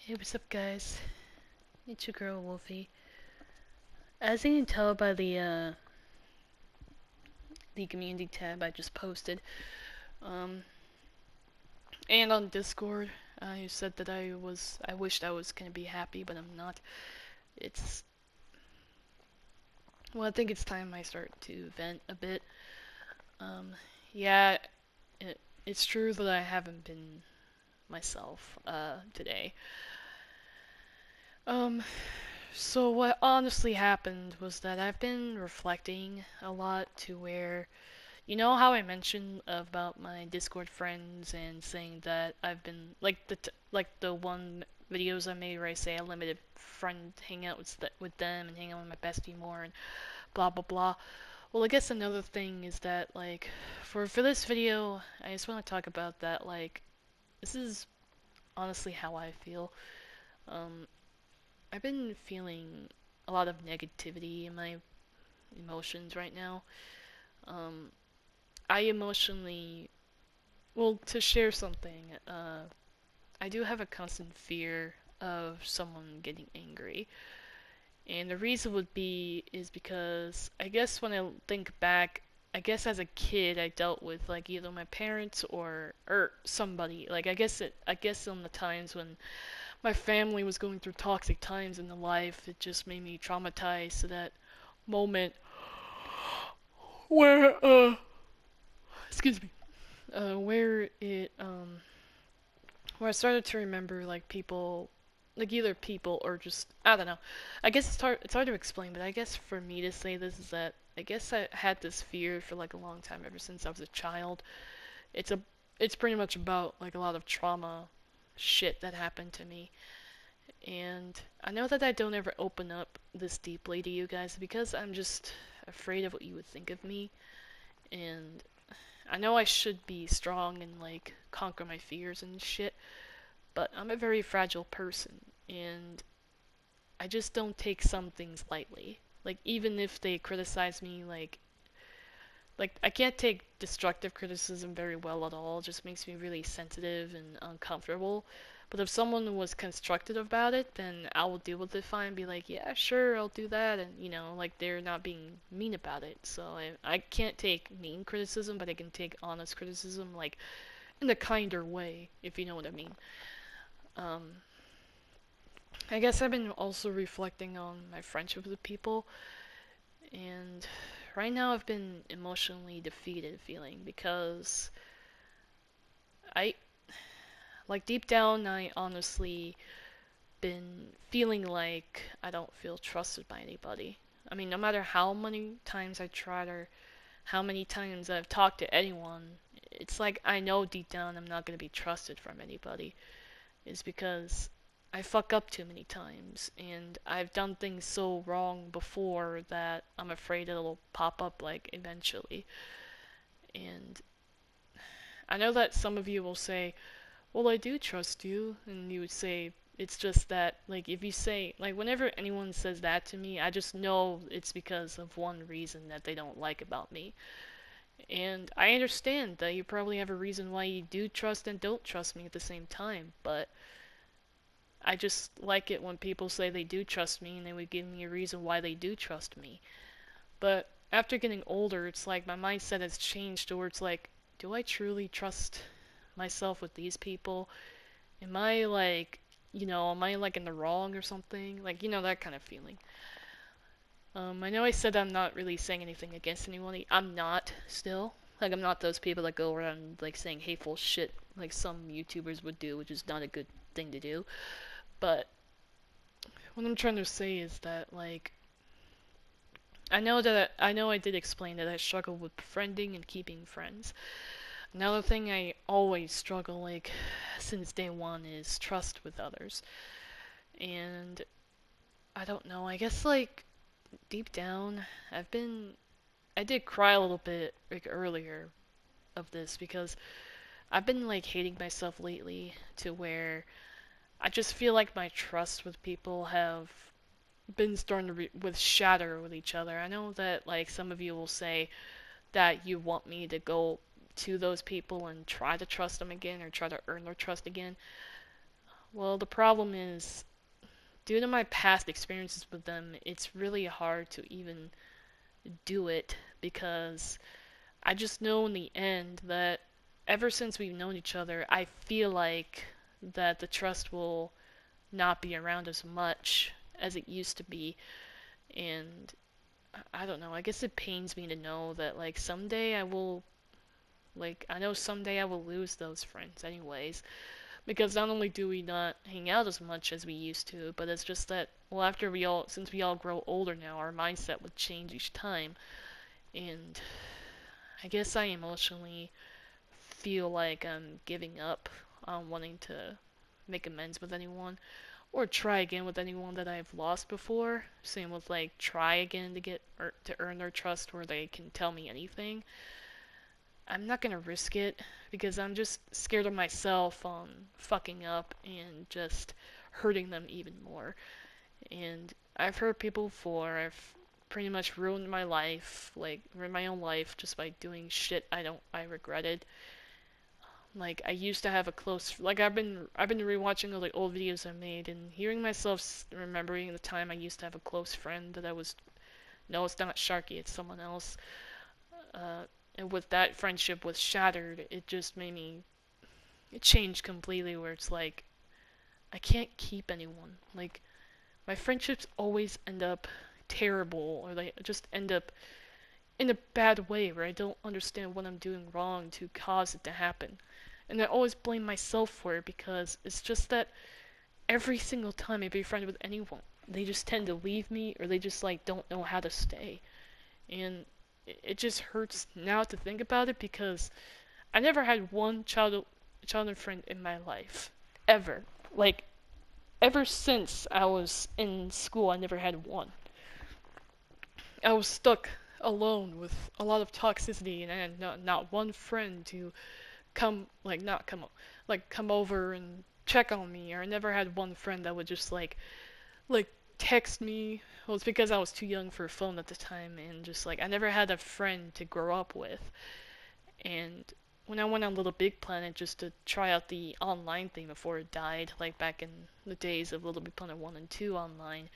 Hey, what's up, guys? It's your girl, Wolfy. As you can tell by the community tab I just posted, um, and on Discord, I said that I wished I was gonna be happy, but I'm not. It's, well, I think it's time I start to vent a bit. Um, yeah, it's true that I haven't been myself, today. Um, so what honestly happened was that I've been reflecting a lot to where you know how I mentioned about my Discord friends and saying that I've been like like the one videos I made where I say I limited friend hang out with them and hang out with my bestie more and blah blah blah. Well, I guess another thing is that like for this video, I just want to talk about that like this is honestly how I feel. Um, I've been feeling a lot of negativity in my emotions right now. Um, I emotionally Well, to share something, I do have a constant fear of someone getting angry. And the reason would be is because I guess when I think back, I guess as a kid I dealt with like either my parents or somebody. Like I guess on the times when my family was going through toxic times in the life, it just made me traumatized to that moment where excuse me, where it where I started to remember like people, like either people or just I don't know. I guess it's hard to explain, but I guess for me to say this is that I guess I had this fear for like a long time ever since I was a child. It's a it's pretty much about like a lot of trauma shit that happened to me. And I know that I don't ever open up this deeply to you guys because I'm just afraid of what you would think of me. And I know I should be strong and like conquer my fears and shit, but I'm a very fragile person, and I just don't take some things lightly. Like even if they criticize me, like I can't take destructive criticism very well at all. It just makes me really sensitive and uncomfortable. But if someone was constructive about it, then I will deal with it fine and be like, yeah, sure, I'll do that. And, like they're not being mean about it. So I can't take mean criticism, but I can take honest criticism, like in a kinder way, if you know what I mean. Um, I guess I've been also reflecting on my friendship with people, and right now I've been emotionally defeated feeling because I, like deep down, I honestly been feeling like I don't feel trusted by anybody. I mean, no matter how many times I tried or how many times I've talked to anyone, it's like I know deep down I'm not gonna be trusted from anybody. Is because I fuck up too many times, and I've done things so wrong before that I'm afraid it'll pop up like eventually. And I know that some of you will say, well, I do trust you, and you would say, it's just that, like, if you say, like, whenever anyone says that to me, I just know it's because of one reason that they don't like about me. And I understand that you probably have a reason why you do trust and don't trust me at the same time, but I just like it when people say they do trust me and they would give me a reason why they do trust me. But after getting older, it's like my mindset has changed to where it's like, do I truly trust myself with these people? Am I like, am I like in the wrong or something? Like, that kind of feeling. I know I said I'm not really saying anything against anyone. I'm not still. Like, I'm not those people that go around like saying hateful shit like some YouTubers would do, which is not a good thing to do. But what I'm trying to say is that like I know I did explain that I struggle with befriending and keeping friends. Another thing I always struggle like since day one is trust with others. And I don't know, I guess like deep down I did cry a little bit like earlier of this because I've been like hating myself lately to where I just feel like my trust with people have been starting to with shatter with each other. I know that like some of you will say that you want me to go to those people and try to trust them again or try to earn their trust again. Well, the problem is, due to my past experiences with them, it's really hard to even do it because I just know in the end that ever since we've known each other, I feel like that the trust will not be around as much as it used to be. And I don't know, I guess it pains me to know that, like, someday I will, like, I know someday I will lose those friends anyways. Because not only do we not hang out as much as we used to, but it's just that, well, since we all grow older now, our mindset would change each time. And I guess I emotionally feel like I'm giving up on wanting to make amends with anyone or try again with anyone that I've lost before. Same with like try again to get or to earn their trust where they can tell me anything. I'm not gonna risk it because I'm just scared of myself on fucking up and just hurting them even more. And I've hurt people before. I've pretty much ruined my life, like ruined my own life just by doing shit I regretted. Like I used to have a close like I've been rewatching all the old videos I made and hearing myself remembering the time I used to have a close friend that I was no, it's not Sharky, it's someone else. Uh, and with that friendship was shattered, it just made me it changed completely where it's like I can't keep anyone. Like my friendships always end up terrible or they just end up in a bad way where I don't understand what I'm doing wrong to cause it to happen. And I always blame myself for it because it's just that every single time I befriend with anyone, they just tend to leave me or they just like don't know how to stay. And it just hurts now to think about it because I never had one childhood friend in my life ever. Like ever since I was in school, I never had one. I was stuck alone with a lot of toxicity and I had not one friend to come like not come like come over and check on me or I never had one friend that would just like text me. Well, it's because I was too young for a phone at the time and just like I never had a friend to grow up with. And when I went on Little Big Planet just to try out the online thing before it died, like back in the days of Little Big Planet 1 and 2 online,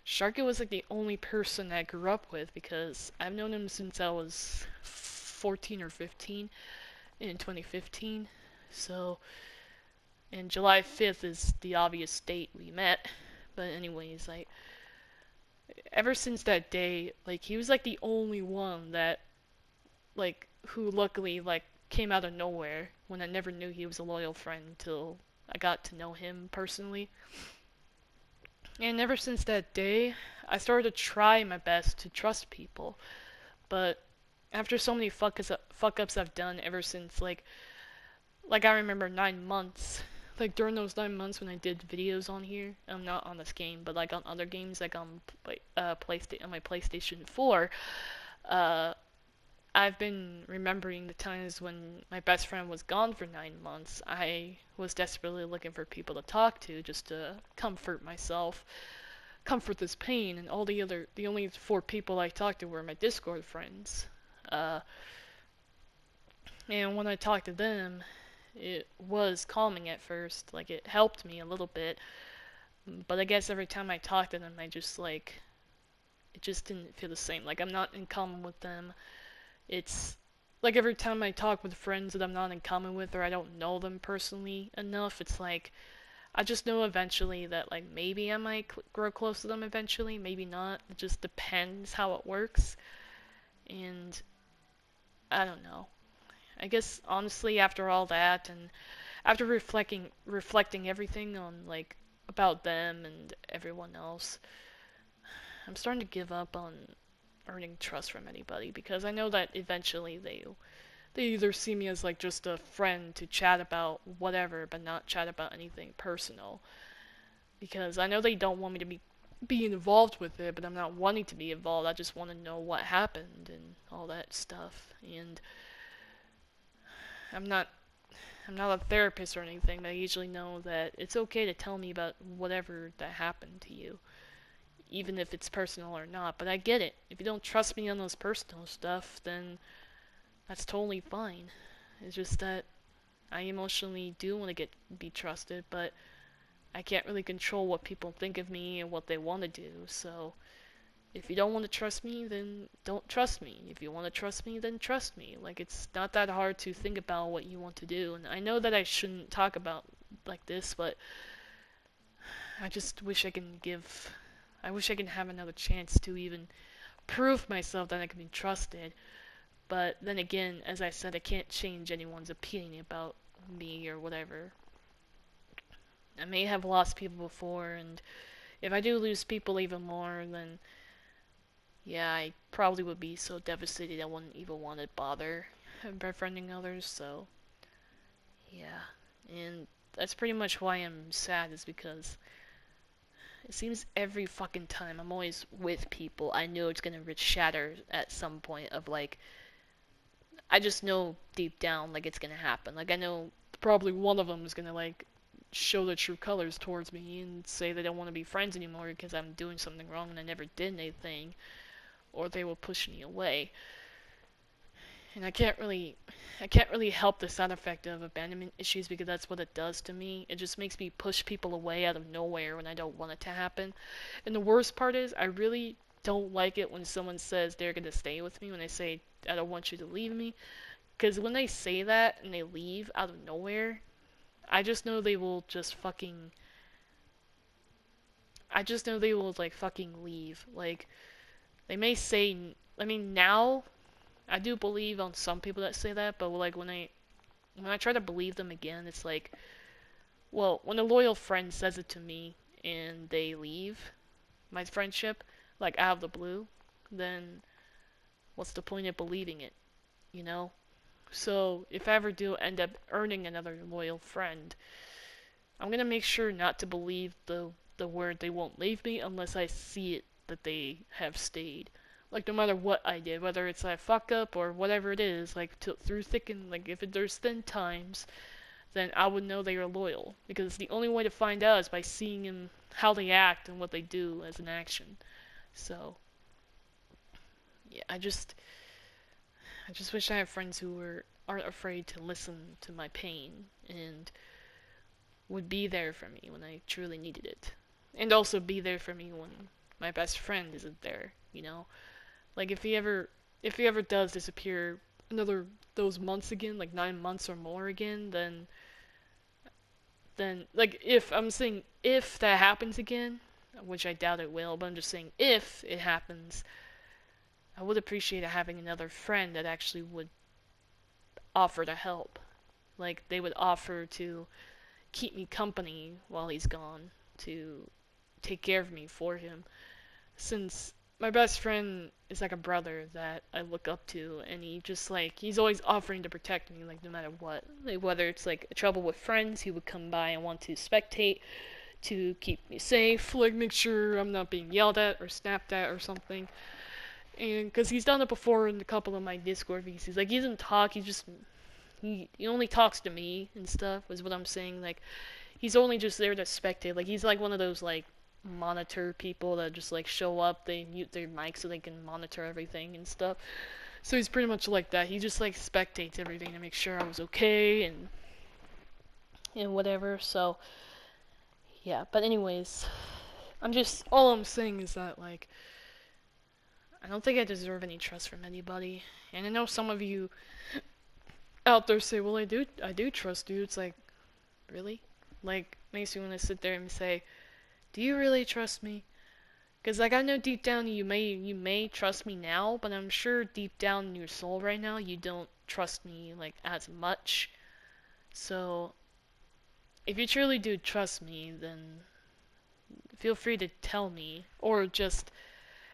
Sharky was like the only person I grew up with because I've known him since I was 14 or 15 in 2015. So, and July 5th is the obvious date we met. But anyways, like ever since that day, like he was like the only one that like who luckily like came out of nowhere when I never knew he was a loyal friend until I got to know him personally. And ever since that day, I started to try my best to trust people. But after so many fuck ups I've done ever since like I remember 9 months. Like during those 9 months when I did videos on here, I'm not on this game, but like on other games, like on PlayStation, on my PlayStation 4, uh, I've been remembering the times when my best friend was gone for 9 months. I was desperately looking for people to talk to just to comfort myself, comfort this pain, and the only four people I talked to were my Discord friends. Uh, and when I talked to them, it was calming at first. Like it helped me a little bit, but I guess every time I talked to them, I just like it just didn't feel the same. Like I'm not in common with them. It's like every time I talk with friends that I'm not in common with or I don't know them personally enough, it's like I just know eventually that like maybe I might grow close to them eventually, maybe not. It just depends how it works. And I don't know. I guess honestly after all that and after reflecting everything on like about them and everyone else, I'm starting to give up on earning trust from anybody because I know that eventually they either see me as like just a friend to chat about whatever but not chat about anything personal because I know they don't want me to be involved with it, but I'm not wanting to be involved. I just want to know what happened and all that stuff. And I'm not I'm not a therapist or anything, but I usually know that it's okay to tell me about whatever that happened to you, even if it's personal or not. But I get it. If you don't trust me on those personal stuff, then that's totally fine. It's just that I emotionally do want to be trusted, but I can't really control what people think of me and what they want to do. So if you don't want to trust me, then don't trust me. If you want to trust me, then trust me. Like, it's not that hard to think about what you want to do. And I know that I shouldn't talk about like this, but I just wish I can give. I wish I can have another chance to even prove myself that I can be trusted. But then again, as I said, I can't change anyone's opinion about me or whatever. I may have lost people before, and if I do lose people even more, then yeah, I probably would be so devastated I wouldn't even want to bother befriending others, so yeah. And that's pretty much why I'm sad, is because it seems every fucking time I'm always with people, I know it's gonna shatter at some point of like, I just know deep down like it's gonna happen. Like I know probably one of them is gonna like show their true colors towards me and say they don't want to be friends anymore because I'm doing something wrong and I never did anything, or they will push me away. And I can't really help the side effect of abandonment issues because that's what it does to me. It just makes me push people away out of nowhere when I don't want it to happen. And the worst part is I really don't like it when someone says they're going to stay with me when I say I don't want you to leave me. Because when they say that and they leave out of nowhere, I just know they will just fucking. I just know they will like fucking leave. Like, they may say. I mean, now I do believe on some people that say that, but like when I try to believe them again, it's like, well, when a loyal friend says it to me and they leave my friendship, like out of the blue, then what's the point of believing it, you know? So if I ever do end up earning another loyal friend, I'm gonna make sure not to believe the word they won't leave me unless I see it that they have stayed. Like no matter what I did, whether it's a fuck up or whatever it is, like through thick and like if there's thin times, then I would know they are loyal because the only way to find out is by seeing them how they act and what they do as an action. So yeah, I just wish I had friends who aren't afraid to listen to my pain and would be there for me when I truly needed it, and also be there for me when my best friend isn't there. You know, like if he ever does disappear another those months again, like 9 months or more again, then like if I'm saying if that happens again, which I doubt it will, but I'm just saying if it happens, I would appreciate having another friend that actually would offer to help. Like they would offer to keep me company while he's gone, to take care of me for him. Since my best friend is like a brother that I look up to, and he's always offering to protect me, like no matter what. Like whether it's like trouble with friends, he would come by and want to spectate to keep me safe, like make sure I'm not being yelled at or snapped at or something. And because he's done it before in a couple of my Discord VCs, like he doesn't talk, he only talks to me and stuff. Is what I'm saying. Like he's only just there to spectate. Like he's like one of those like monitor people that just like show up, they mute their mic so they can monitor everything and stuff. So he's pretty much like that. He just like spectates everything to make sure I was okay and whatever. So yeah, but anyways, all I'm saying is that like I don't think I deserve any trust from anybody. And I know some of you out there say, "Well, I do trust you." It's like, really? Like makes me want to sit there and say, "Do you really trust me?" Because like I know deep down you may trust me now, but I'm sure deep down in your soul right now you don't trust me like as much. So if you truly do trust me, then feel free to tell me or just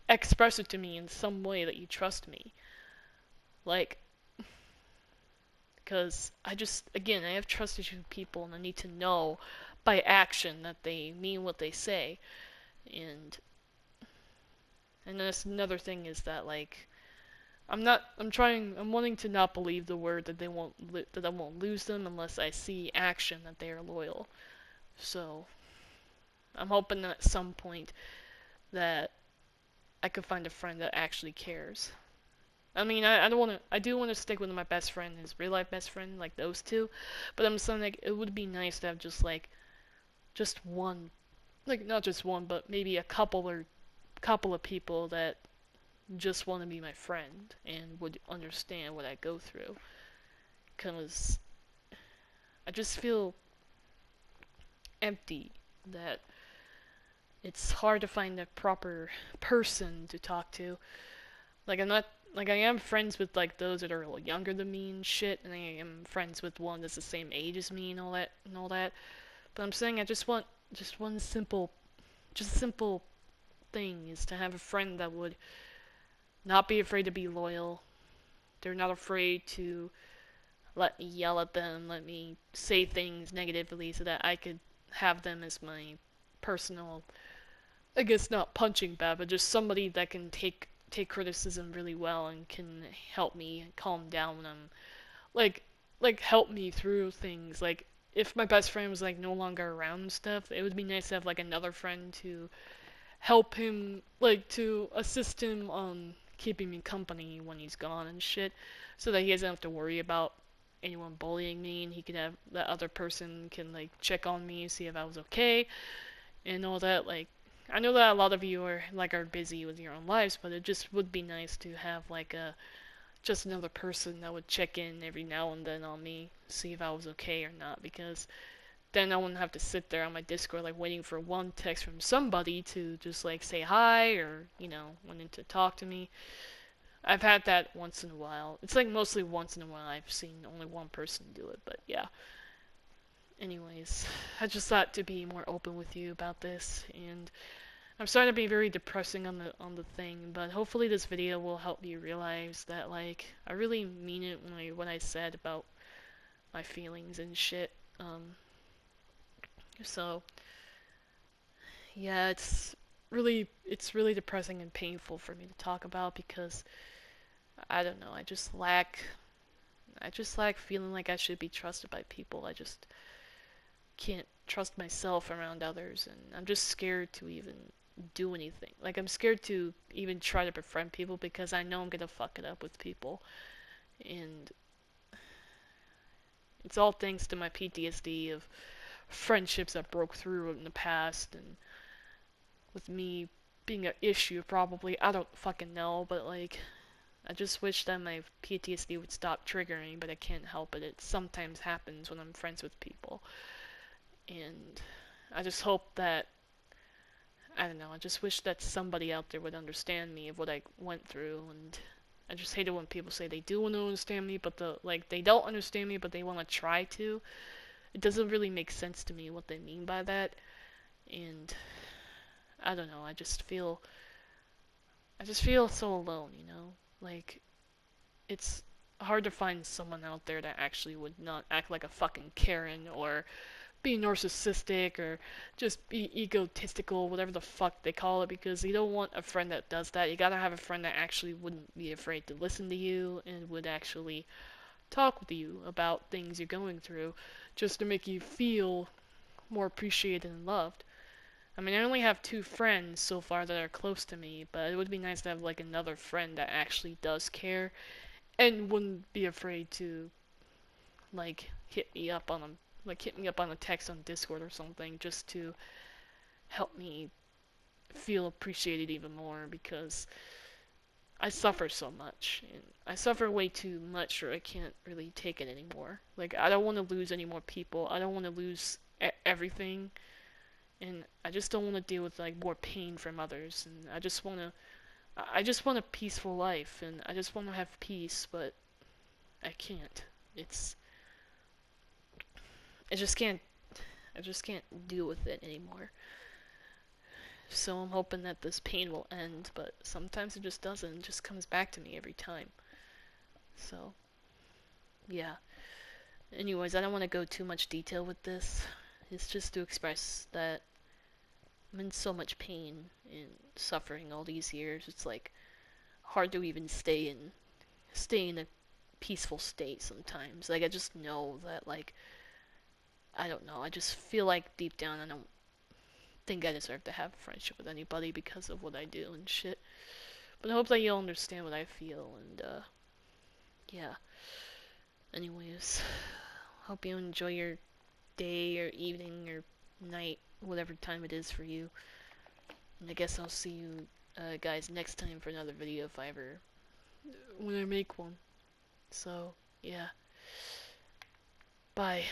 express it to me in some way that you trust me. Like, because again, I have trust issues with people and I need to know by action that they mean what they say. And that's another thing is that like I'm wanting to not believe the word that that I won't lose them unless I see action that they are loyal. So I'm hoping that at some point that I could find a friend that actually cares. I mean, I don't want to. I do want to stick with my best friend, his real life best friend, like those two. But I'm saying like it would be nice to have just like just one, like not just one, but maybe a couple of people that just want to be my friend and would understand what I go through. Because I just feel empty, that it's hard to find a proper person to talk to. Like I'm not like I am friends with like those that are a little younger than me and shit, and I am friends with one that's the same age as me and all that. But I'm saying I just want just one simple just a simple thing is to have a friend that would not be afraid to be loyal. They're not afraid to let me yell at them, let me say things negatively so that I could have them as my personal, I guess not punching bag, but just somebody that can take criticism really well and can help me calm down when I'm like help me through things. Like if my best friend was like no longer around and stuff, it would be nice to have like another friend to help him, like to assist him on keeping me company when he's gone and shit, so that he doesn't have to worry about anyone bullying me, and he can have that other person can like check on me, see if I was okay, and all that. Like I know that a lot of you are busy with your own lives, but it just would be nice to have like a just another person that would check in every now and then on me, see if I was okay or not, because then I wouldn't have to sit there on my Discord like waiting for one text from somebody to just like say hi or, wanting to talk to me. I've had that once in a while. It's like mostly once in a while I've seen only one person do it, but yeah. Anyways, I just thought to be more open with you about this, and I'm starting to be very depressing on the thing, but hopefully this video will help you realize that like I really mean it when I said about my feelings and shit. So yeah, it's really depressing and painful for me to talk about because I don't know, I just lack feeling like I should be trusted by people. I just can't trust myself around others, and I'm just scared to even do anything. Like I'm scared to even try to befriend people because I know I'm gonna fuck it up with people. And it's all thanks to my PTSD of friendships that broke through in the past, and with me being an issue probably. I don't fucking know, but like I just wish that my PTSD would stop triggering, but I can't help it. It sometimes happens when I'm friends with people. And I just hope that, I don't know, I just wish that somebody out there would understand me of what I went through. And I just hate it when people say they do want to understand me, but they don't understand me, but they want to try to. It doesn't really make sense to me what they mean by that. And I don't know, I just feel so alone, Like it's hard to find someone out there that actually would not act like a fucking Karen or be narcissistic or just be egotistical, whatever the fuck they call it, because you don't want a friend that does that. You gotta have a friend that actually wouldn't be afraid to listen to you and would actually talk with you about things you're going through just to make you feel more appreciated and loved. I mean, I only have two friends so far that are close to me, but it would be nice to have like another friend that actually does care and wouldn't be afraid to like hit me up on a text on Discord or something just to help me feel appreciated even more, because I suffer so much and I suffer way too much, or I can't really take it anymore. Like I don't want to lose any more people. I don't want to lose everything, and I just don't want to deal with like more pain from others, and I just want a peaceful life, and I just want to have peace, but I can't. It's I just can't I just can't deal with it anymore. So I'm hoping that this pain will end, but sometimes it just doesn't. It just comes back to me every time. So, yeah. Anyways, I don't want to go too much detail with this. It's just to express that I'm in so much pain and suffering all these years. It's like hard to even stay in a peaceful state sometimes. Like I just know that like I don't know. I just feel like deep down I don't think I deserve to have a friendship with anybody because of what I do and shit. But I hope that you'll understand what I feel, and yeah. Anyways, hope you enjoy your day or evening or night, whatever time it is for you. And I guess I'll see you guys next time for another video if I ever when I make one. So yeah, bye.